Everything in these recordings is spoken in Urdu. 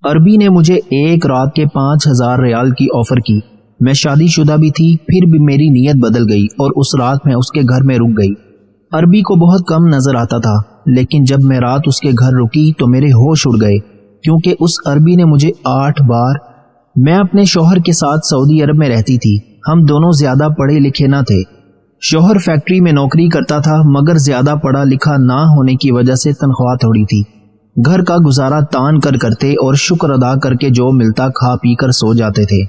عربی نے مجھے ایک رات کے 5000 ریال کی آفر کی۔ میں شادی شدہ بھی تھی، پھر بھی میری نیت بدل گئی اور اس رات میں اس کے گھر میں رک گئی۔ عربی کو بہت کم نظر آتا تھا، لیکن جب میں رات اس کے گھر رکی تو میرے ہوش اڑ گئے، کیونکہ اس عربی نے مجھے 8 بار۔ میں اپنے شوہر کے ساتھ سعودی عرب میں رہتی تھی۔ ہم دونوں زیادہ پڑھے لکھے نہ تھے۔ شوہر فیکٹری میں نوکری کرتا تھا، مگر زیادہ پڑھا لکھا نہ ہونے کی وجہ سے تنخواہ تھوڑی تھی۔ گھر کا گزارا تان کر کرتے اور شکر ادا کر کے جو ملتا کھا پی کر سو جاتے تھے۔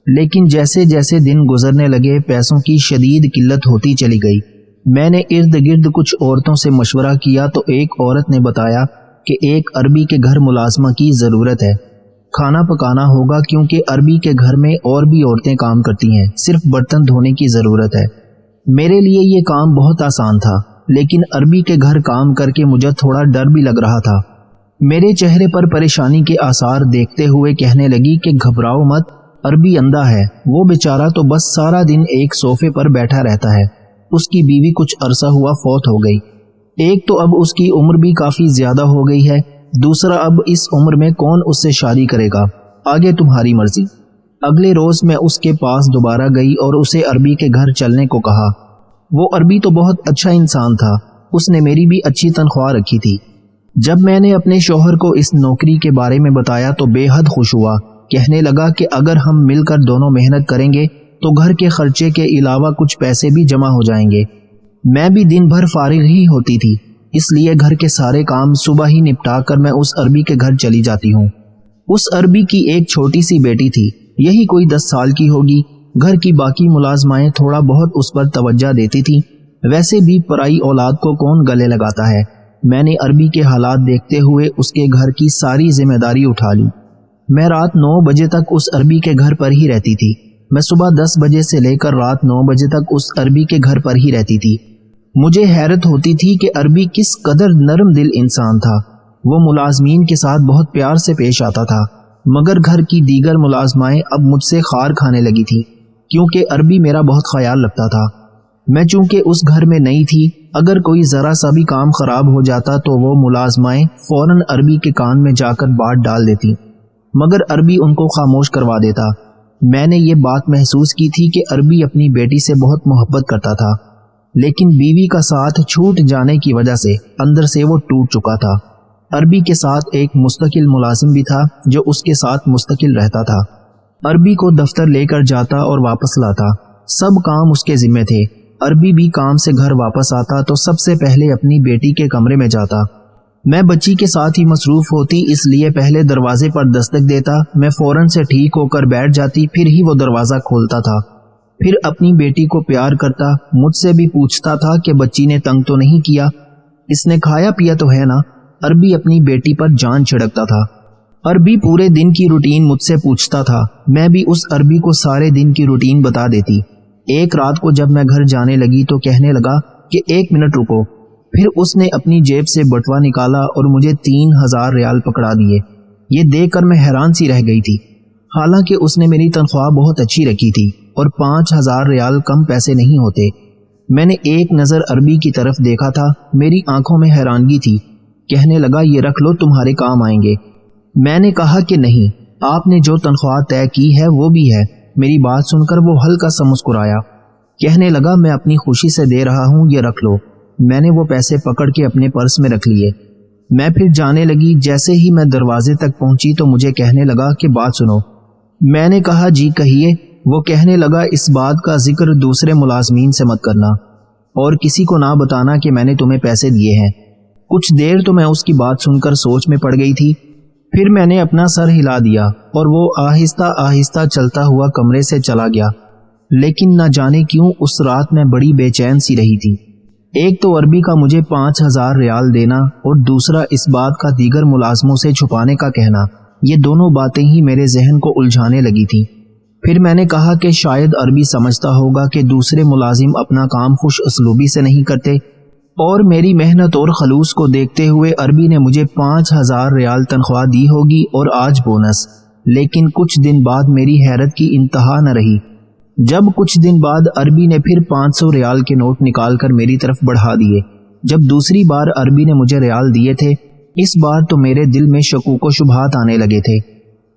لیکن جیسے جیسے دن گزرنے لگے پیسوں کی شدید قلت ہوتی چلی گئی۔ میں نے ارد گرد کچھ عورتوں سے مشورہ کیا تو ایک عورت نے بتایا کہ ایک عربی کے گھر ملازمہ کی ضرورت ہے، کھانا پکانا ہوگا کیونکہ عربی کے گھر میں اور بھی عورتیں کام کرتی ہیں، صرف برتن دھونے کی ضرورت ہے۔ میرے لیے یہ کام بہت آسان تھا، لیکن عربی کے گھر کام کر کے مجھے تھوڑا ڈر بھی لگ رہا تھا۔ میرے چہرے پر پریشانی کے آثار دیکھتے ہوئے کہنے لگی کہ گھبراؤ مت، عربی اندھا ہے، وہ بیچارہ تو بس سارا دن ایک صوفے پر بیٹھا رہتا ہے۔ اس کی بیوی کچھ عرصہ ہوا فوت ہو گئی۔ ایک تو اب اس کی عمر بھی کافی زیادہ ہو گئی ہے، دوسرا اب اس عمر میں کون اس سے شادی کرے گا، آگے تمہاری مرضی۔ اگلے روز میں اس کے پاس دوبارہ گئی اور اسے عربی کے گھر چلنے کو کہا۔ وہ عربی تو بہت اچھا انسان تھا، اس نے میری بھی اچھی تنخواہ رکھی تھی۔ جب میں نے اپنے شوہر کو اس نوکری کے بارے میں بتایا تو بے حد خوش ہوا، کہنے لگا کہ اگر ہم مل کر دونوں محنت کریں گے تو گھر کے خرچے کے علاوہ کچھ پیسے بھی جمع ہو جائیں گے۔ میں بھی دن بھر فارغ ہی ہوتی تھی، اس لیے گھر کے سارے کام صبح ہی نپٹا کر میں اس عربی کے گھر چلی جاتی ہوں۔ اس عربی کی ایک چھوٹی سی بیٹی تھی، یہی کوئی 10 سال کی ہوگی۔ گھر کی باقی ملازمائیں تھوڑا بہت اس پر توجہ دیتی تھیں، ویسے بھی پرائی اولاد کو کون گلے لگاتا ہے۔ میں نے عربی کے حالات دیکھتے ہوئے اس کے گھر کی ساری ذمہ داری اٹھا لی۔ میں رات 9 بجے تک اس عربی کے گھر پر ہی رہتی تھی۔ میں صبح 10 بجے سے لے کر رات 9 بجے تک اس عربی کے گھر پر ہی رہتی تھی۔ مجھے حیرت ہوتی تھی کہ عربی کس قدر نرم دل انسان تھا۔ وہ ملازمین کے ساتھ بہت پیار سے پیش آتا تھا، مگر گھر کی دیگر ملازمائیں اب مجھ سے خار کھانے لگی تھی، کیونکہ عربی میرا بہت خیال رکھتا تھا۔ میں چونکہ اس گھر میں نئی تھی، اگر کوئی ذرا سا بھی کام خراب ہو جاتا تو وہ ملازمائیں فوراً عربی کے کان میں جا کر بات ڈال دیتی، مگر عربی ان کو خاموش کروا دیتا۔ میں نے یہ بات محسوس کی تھی کہ عربی اپنی بیٹی سے بہت محبت کرتا تھا، لیکن بیوی کا ساتھ چھوٹ جانے کی وجہ سے اندر سے وہ ٹوٹ چکا تھا۔ عربی کے ساتھ ایک مستقل ملازم بھی تھا جو اس کے ساتھ مستقل رہتا تھا۔ عربی کو دفتر لے کر جاتا اور واپس لاتا، سب کام اس کے ذمے تھے۔ عربی بھی کام سے گھر واپس آتا تو سب سے پہلے اپنی بیٹی کے کمرے میں جاتا۔ میں بچی کے ساتھ ہی مصروف ہوتی، اس لیے پہلے دروازے پر دستک دیتا، میں فوراً سے ٹھیک ہو کر بیٹھ جاتی، پھر ہی وہ دروازہ کھولتا تھا۔ پھر اپنی بیٹی کو پیار کرتا، مجھ سے بھی پوچھتا تھا کہ بچی نے تنگ تو نہیں کیا، اس نے کھایا پیا تو ہے نا۔ عربی اپنی بیٹی پر جان چھڑکتا تھا۔ عربی پورے دن کی روٹین مجھ سے پوچھتا تھا، میں بھی اس عربی کو سارے دن کی روٹین بتا دیتی۔ ایک رات کو جب میں گھر جانے لگی تو کہنے لگا کہ 1 منٹ رکو، پھر اس نے اپنی جیب سے بٹوا نکالا اور مجھے 3000 ریال پکڑا دیے۔ یہ دیکھ کر میں حیران سی رہ گئی تھی، حالانکہ اس نے میری تنخواہ بہت اچھی رکھی تھی اور 5000 ریال کم پیسے نہیں ہوتے۔ میں نے ایک نظر عربی کی طرف دیکھا تھا، میری آنکھوں میں حیرانگی تھی۔ کہنے لگا یہ رکھ لو، تمہارے کام آئیں گے۔ میں نے کہا کہ نہیں، آپ نے جو تنخواہ طے کی ہے وہ بھی ہے۔ میری بات سن کر وہ ہلکا سا مسکرایا، کہنے لگا میں اپنی خوشی سے دے رہا ہوں، یہ رکھ لو۔ میں نے وہ پیسے پکڑ کے اپنے پرس میں رکھ لیے۔ میں پھر جانے لگی۔ جیسے ہی میں دروازے تک پہنچی تو مجھے کہنے لگا کہ بات سنو۔ میں نے کہا جی کہیے۔ وہ کہنے لگا اس بات کا ذکر دوسرے ملازمین سے مت کرنا اور کسی کو نہ بتانا کہ میں نے تمہیں پیسے دیے ہیں۔ کچھ دیر تو میں اس کی بات سن کر سوچ میں پڑ گئی تھی، پھر میں نے اپنا سر ہلا دیا اور وہ آہستہ آہستہ چلتا ہوا کمرے سے چلا گیا۔ لیکن نہ جانے کیوں اس رات میں بڑی بے چین سی رہی تھی۔ ایک تو عربی کا مجھے 5000 ریال دینا اور دوسرا اس بات کا دیگر ملازموں سے چھپانے کا کہنا، یہ دونوں باتیں ہی میرے ذہن کو الجھانے لگی تھی۔ پھر میں نے کہا کہ شاید عربی سمجھتا ہوگا کہ دوسرے ملازم اپنا کام خوش اسلوبی سے نہیں کرتے، اور میری محنت اور خلوص کو دیکھتے ہوئے عربی نے مجھے 5000 ریال تنخواہ دی ہوگی اور آج بونس۔ لیکن کچھ دن بعد میری حیرت کی انتہا نہ رہی جب کچھ دن بعد عربی نے پھر 500 ریال کے نوٹ نکال کر میری طرف بڑھا دیے۔ جب دوسری بار عربی نے مجھے ریال دیے تھے، اس بار تو میرے دل میں شکوک و شبہات آنے لگے تھے۔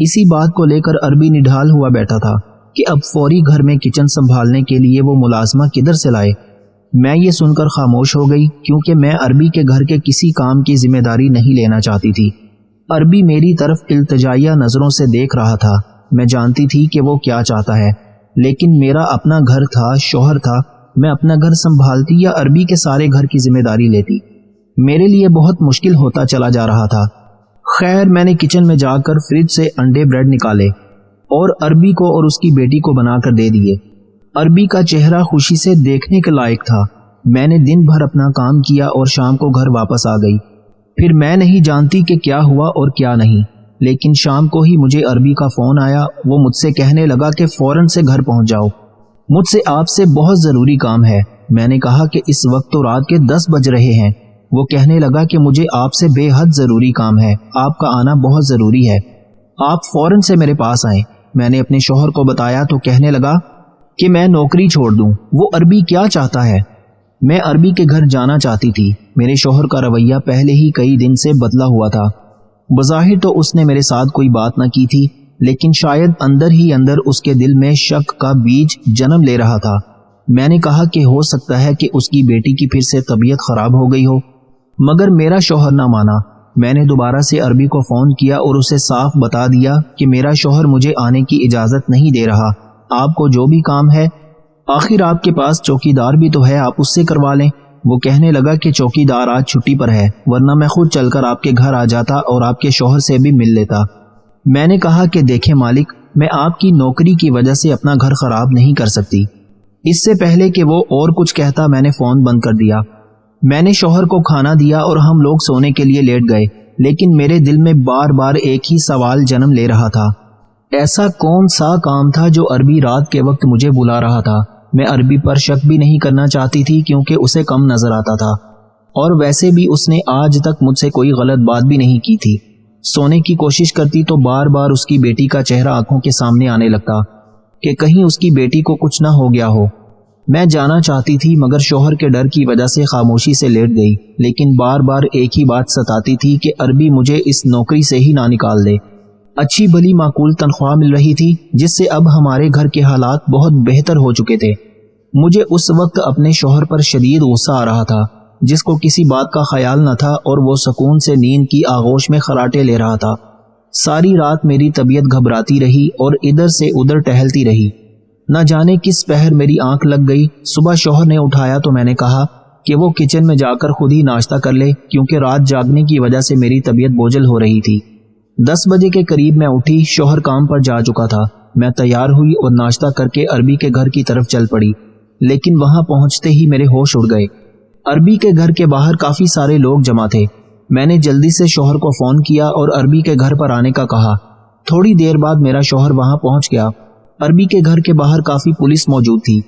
اسی بات کو لے کر عربی نڈھال ہوا بیٹھا تھا کہ اب فوری گھر میں کچن سنبھالنے کے لیے وہ ملازمہ کدھر سے لائے۔ میں یہ سن کر خاموش ہو گئی کیونکہ میں عربی کے گھر کے کسی کام کی ذمہ داری نہیں لینا چاہتی تھی۔ عربی میری طرف التجائیہ نظروں سے دیکھ رہا تھا۔ میں جانتی تھی کہ وہ کیا چاہتا ہے، لیکن میرا اپنا گھر تھا، شوہر تھا، میں اپنا گھر سنبھالتی یا عربی کے سارے گھر کی ذمہ داری لیتی؟ میرے لیے بہت مشکل ہوتا چلا جا رہا تھا۔ خیر، میں نے کچن میں جا کر فریج سے انڈے بریڈ نکالے اور عربی کو اور اس کی بیٹی کو بنا کر دے دیے۔ عربی کا چہرہ خوشی سے دیکھنے کے لائق تھا۔ میں نے دن بھر اپنا کام کیا اور شام کو گھر واپس آ گئی۔ پھر میں نہیں جانتی کہ کیا ہوا اور کیا نہیں، لیکن شام کو ہی مجھے عربی کا فون آیا۔ وہ مجھ سے کہنے لگا کہ فوراً سے گھر پہنچ جاؤ، مجھ سے آپ سے بہت ضروری کام ہے۔ میں نے کہا کہ اس وقت تو رات کے 10 بج رہے ہیں۔ وہ کہنے لگا کہ مجھے آپ سے بے حد ضروری کام ہے، آپ کا آنا بہت ضروری ہے، آپ فوراً سے میرے پاس آئیں۔ میں نے اپنے شوہر کو بتایا تو کہنے لگا کہ میں نوکری چھوڑ دوں۔ وہ عربی کیا چاہتا ہے؟ میں عربی کے گھر جانا چاہتی تھی۔ میرے شوہر کا رویہ پہلے ہی کئی دن سے بدلا ہوا تھا۔ بظاہر تو اس نے میرے ساتھ کوئی بات نہ کی تھی، لیکن شاید اندر ہی اندر اس کے دل میں شک کا بیج جنم لے رہا تھا۔ میں نے کہا کہ ہو سکتا ہے کہ اس کی بیٹی کی پھر سے طبیعت خراب ہو گئی ہو، مگر میرا شوہر نہ مانا۔ میں نے دوبارہ سے عربی کو فون کیا اور اسے صاف بتا دیا کہ میرا شوہر مجھے آنے کی اجازت نہیں دے رہا۔ آپ کو جو بھی کام ہے، آخر آپ کے پاس چوکیدار بھی تو ہے، آپ اس سے کروا لیں۔ وہ کہنے لگا کہ چوکیدار آج چھٹی پر ہے، ورنہ میں خود چل کر آپ کے گھر آ جاتا اور آپ کے شوہر سے بھی مل لیتا۔ میں نے کہا کہ دیکھیں مالک، میں آپ کی نوکری کی وجہ سے اپنا گھر خراب نہیں کر سکتی۔ اس سے پہلے کہ وہ اور کچھ کہتا میں نے فون بند کر دیا۔ میں نے شوہر کو کھانا دیا اور ہم لوگ سونے کے لیے لیٹ گئے، لیکن میرے دل میں بار بار ایک ہی سوال جنم لے رہا تھا۔ ایسا کون سا کام تھا جو عربی رات کے وقت مجھے بلا رہا تھا؟ میں عربی پر شک بھی نہیں کرنا چاہتی تھی کیونکہ اسے کم نظر آتا تھا، اور ویسے بھی اس نے آج تک مجھ سے کوئی غلط بات بھی نہیں کی تھی۔ سونے کی کوشش کرتی تو بار بار اس کی بیٹی کا چہرہ آنکھوں کے سامنے آنے لگتا کہ کہیں اس کی بیٹی کو کچھ نہ ہو گیا ہو۔ میں جانا چاہتی تھی مگر شوہر کے ڈر کی وجہ سے خاموشی سے لیٹ گئی، لیکن بار بار ایک ہی بات ستاتی تھی کہ عربی مجھے اس نوکری سے ہی نہ نکال دے۔ اچھی بھلی معقول تنخواہ مل رہی تھی جس سے اب ہمارے گھر کے حالات بہت بہتر ہو چکے تھے۔ مجھے اس وقت اپنے شوہر پر شدید غصہ آ رہا تھا، جس کو کسی بات کا خیال نہ تھا، اور وہ سکون سے نیند کی آغوش میں خراٹے لے رہا تھا۔ ساری رات میری طبیعت گھبراتی رہی اور ادھر سے ادھر ٹہلتی رہی۔ نہ جانے کس پہر میری آنکھ لگ گئی۔ صبح شوہر نے اٹھایا تو میں نے کہا کہ وہ کچن میں جا کر خود ہی ناشتہ کر لے، کیونکہ رات جاگنے کی وجہ سے میری طبیعت بوجھل ہو رہی تھی۔ 10 بجے کے قریب میں اٹھی، شوہر کام پر جا چکا تھا۔ میں تیار ہوئی اور ناشتہ کر کے عربی کے گھر کی طرف چل پڑی، لیکن وہاں پہنچتے ہی میرے ہوش اڑ گئے۔ عربی کے گھر کے باہر کافی سارے لوگ جمع تھے۔ میں نے جلدی سے شوہر کو فون کیا اور عربی کے گھر پر آنے کا کہا۔ تھوڑی دیر بعد میرا شوہر وہاں پہنچ گیا۔ عربی کے گھر کے باہر کافی پولیس موجود تھی۔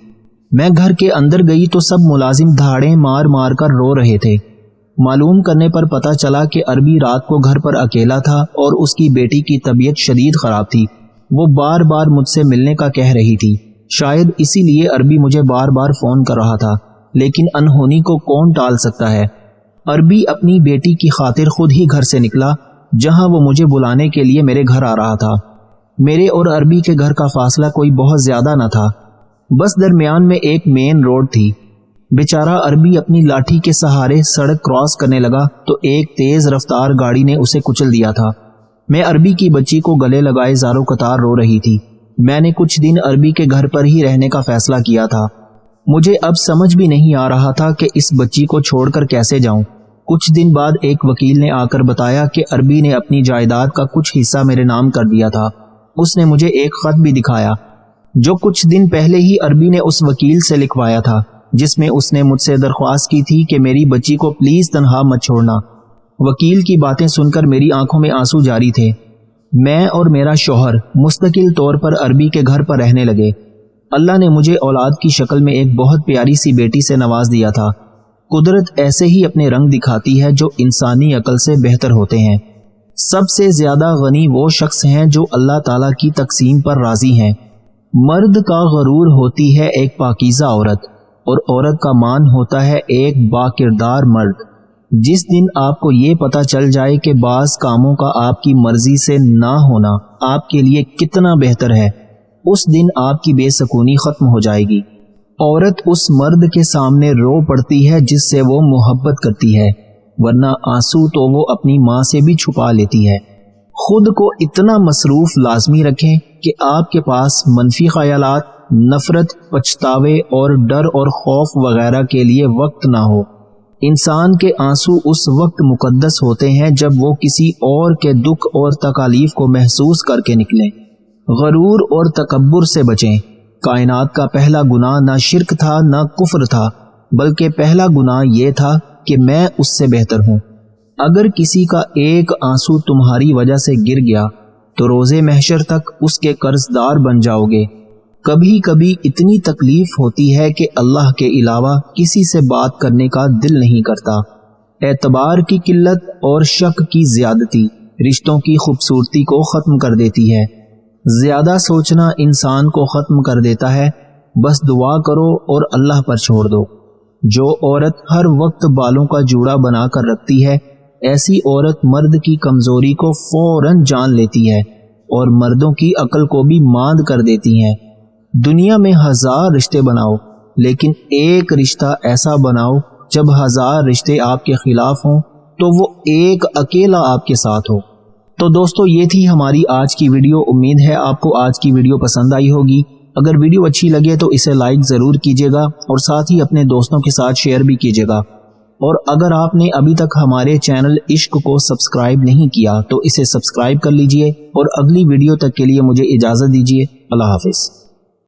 میں گھر کے اندر گئی تو سب ملازم دھاڑیں مار مار کر رو رہے تھے۔ معلوم کرنے پر پتہ چلا کہ عربی رات کو گھر پر اکیلا تھا اور اس کی بیٹی کی طبیعت شدید خراب تھی۔ وہ بار بار مجھ سے ملنے کا کہہ رہی تھی۔ شاید اسی لیے عربی مجھے بار بار فون کر رہا تھا، لیکن انہونی کو کون ٹال سکتا ہے۔ عربی اپنی بیٹی کی خاطر خود ہی گھر سے نکلا، جہاں وہ مجھے بلانے کے لیے میرے گھر آ رہا تھا۔ میرے اور عربی کے گھر کا فاصلہ کوئی بہت زیادہ نہ تھا، بس درمیان میں ایک مین روڈ تھی۔ بیچارہ عربی اپنی لاٹھی کے سہارے سڑک کراس کرنے لگا تو ایک تیز رفتار گاڑی نے اسے کچل دیا تھا۔ میں عربی کی بچی کو گلے لگائے زاروں قطار رو رہی تھی۔ میں نے کچھ دن عربی کے گھر پر ہی رہنے کا فیصلہ کیا تھا۔ مجھے اب سمجھ بھی نہیں آ رہا تھا کہ اس بچی کو چھوڑ کر کیسے جاؤں۔ کچھ دن بعد ایک وکیل نے آ کر بتایا کہ عربی نے اپنی جائیداد کا کچھ حصہ میرے نام کر دیا تھا۔ اس نے مجھے ایک خط بھی دکھایا جو کچھ دن پہلے ہی عربی نے اس وکیل سے لکھوایا تھا، جس میں اس نے مجھ سے درخواست کی تھی کہ میری بچی کو پلیز تنہا مت چھوڑنا۔ وکیل کی باتیں سن کر میری آنکھوں میں آنسو جاری تھے۔ میں اور میرا شوہر مستقل طور پر عربی کے گھر پر رہنے لگے۔ اللہ نے مجھے اولاد کی شکل میں ایک بہت پیاری سی بیٹی سے نواز دیا تھا۔ قدرت ایسے ہی اپنے رنگ دکھاتی ہے جو انسانی عقل سے بہتر ہوتے ہیں۔ سب سے زیادہ غنی وہ شخص ہیں جو اللہ تعالیٰ کی تقسیم پر راضی ہیں۔ مرد کا غرور ہوتی ہے ایک پاکیزہ عورت، اور عورت کا مان ہوتا ہے ایک با کردار مرد۔ جس دن آپ کو یہ پتہ چل جائے کہ بعض کاموں کا آپ کی مرضی سے نہ ہونا آپ کے لیے کتنا بہتر ہے، اس دن آپ کی بے سکونی ختم ہو جائے گی۔ عورت اس مرد کے سامنے رو پڑتی ہے جس سے وہ محبت کرتی ہے، ورنہ آنسو تو وہ اپنی ماں سے بھی چھپا لیتی ہے۔ خود کو اتنا مصروف لازمی رکھیں کہ آپ کے پاس منفی خیالات، نفرت، پچھتاوے اور ڈر اور خوف وغیرہ کے لیے وقت نہ ہو۔ انسان کے آنسو اس وقت مقدس ہوتے ہیں جب وہ کسی اور کے دکھ اور تکالیف کو محسوس کر کے نکلیں۔ غرور اور تکبر سے بچیں۔ کائنات کا پہلا گناہ نہ شرک تھا نہ کفر تھا، بلکہ پہلا گناہ یہ تھا کہ میں اس سے بہتر ہوں۔ اگر کسی کا ایک آنسو تمہاری وجہ سے گر گیا تو روز محشر تک اس کے قرض دار بن جاؤ گے۔ کبھی کبھی اتنی تکلیف ہوتی ہے کہ اللہ کے علاوہ کسی سے بات کرنے کا دل نہیں کرتا۔ اعتبار کی قلت اور شک کی زیادتی رشتوں کی خوبصورتی کو ختم کر دیتی ہے۔ زیادہ سوچنا انسان کو ختم کر دیتا ہے۔ بس دعا کرو اور اللہ پر چھوڑ دو۔ جو عورت ہر وقت بالوں کا جوڑا بنا کر رکھتی ہے، ایسی عورت مرد کی کمزوری کو فوراً جان لیتی ہے اور مردوں کی عقل کو بھی ماند کر دیتی ہے۔ دنیا میں 1000 رشتے بناؤ، لیکن ایک رشتہ ایسا بناؤ جب 1000 رشتے آپ کے خلاف ہوں تو وہ ایک اکیلا آپ کے ساتھ ہو۔ تو دوستو، یہ تھی ہماری آج کی ویڈیو۔ امید ہے آپ کو آج کی ویڈیو پسند آئی ہوگی۔ اگر ویڈیو اچھی لگے تو اسے لائک ضرور کیجیے گا اور ساتھ ہی اپنے دوستوں کے ساتھ شیئر بھی کیجیے گا۔ اور اگر آپ نے ابھی تک ہمارے چینل عشق کو سبسکرائب نہیں کیا تو اسے سبسکرائب کر لیجئے، اور اگلی ویڈیو تک کے لیے مجھے اجازت دیجیے۔ اللہ حافظ۔